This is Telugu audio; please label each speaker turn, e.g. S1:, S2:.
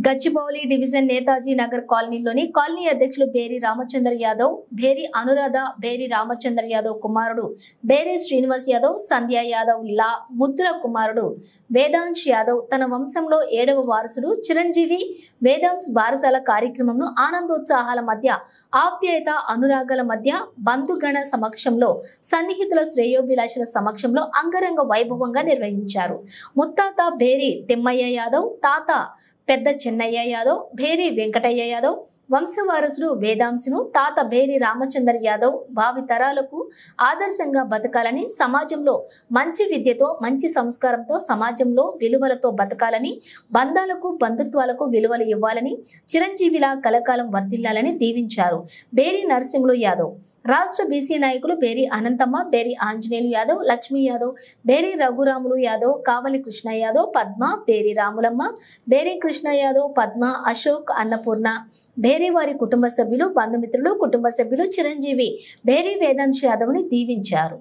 S1: గచ్చిబౌలి డివిజన్ నేతాజీ నగర్ కాలనీలోని కాలనీ అధ్యక్షులు బేరి రామచంద్ర యాదవ్, బేరి అనురాధ, బేరి రామచంద్ర యాదవ్ కుమారుడు బేరి శ్రీనివాస్ యాదవ్, సంధ్య యాదవ్ లా ముద్దుల కుమారుడు వేదాంశ్ యాదవ్ తన వంశంలో 7వ వారసుడు చిరంజీవి వేదాంశ్ బారసాల కార్యక్రమంను ఆనందోత్సాహాల మధ్య ఆప్యాయత అనురాగాల మధ్య బంధుగణ సమక్షంలో సన్నిహితుల శ్రేయోభిలాషుల సమక్షంలో అంగరంగ వైభవంగా నిర్వహించారు. ముత్తాత బేరి తిమ్మయ్య యాదవ్, తాత పెద్ద చెన్నయ్య యాదవ్, బేరి వెంకటయ్య యాదవ్ వంశవారసుడు వేదాంశును తాత బేరి రామచంద్ర యాదవ్ భావి తరాలకు ఆదర్శంగా బతకాలని, సమాజంలో మంచి విద్యతో మంచి సంస్కారంతో సమాజంలో విలువలతో బతకాలని, బంధాలకు బంధుత్వాలకు విలువలు ఇవ్వాలని, చిరంజీవిలా కలకాలం వర్ధిల్లాలని దీవించారు. బేరి నరసింహులు యాదవ్ రాష్ట్ర బీసీ నాయకులు బేరి అనంతమ్మ, బేరి ఆంజనేయులు యాదవ్, లక్ష్మీ యాదవ్, బేరి రఘురాములు యాదవ్, కావలి కృష్ణ యాదవ్, పద్మ, బేరి రాములమ్మ, బేరి కృష్ణ యాదవ్, పద్మ, అశోక్, అన్నపూర్ణ, బేరి వారి కుటుంబ సభ్యులు, బంధుమిత్రులు, కుటుంబ సభ్యులు చిరంజీవి బేరి వేదాంశ్ యాదవ్ ని దీవించారు.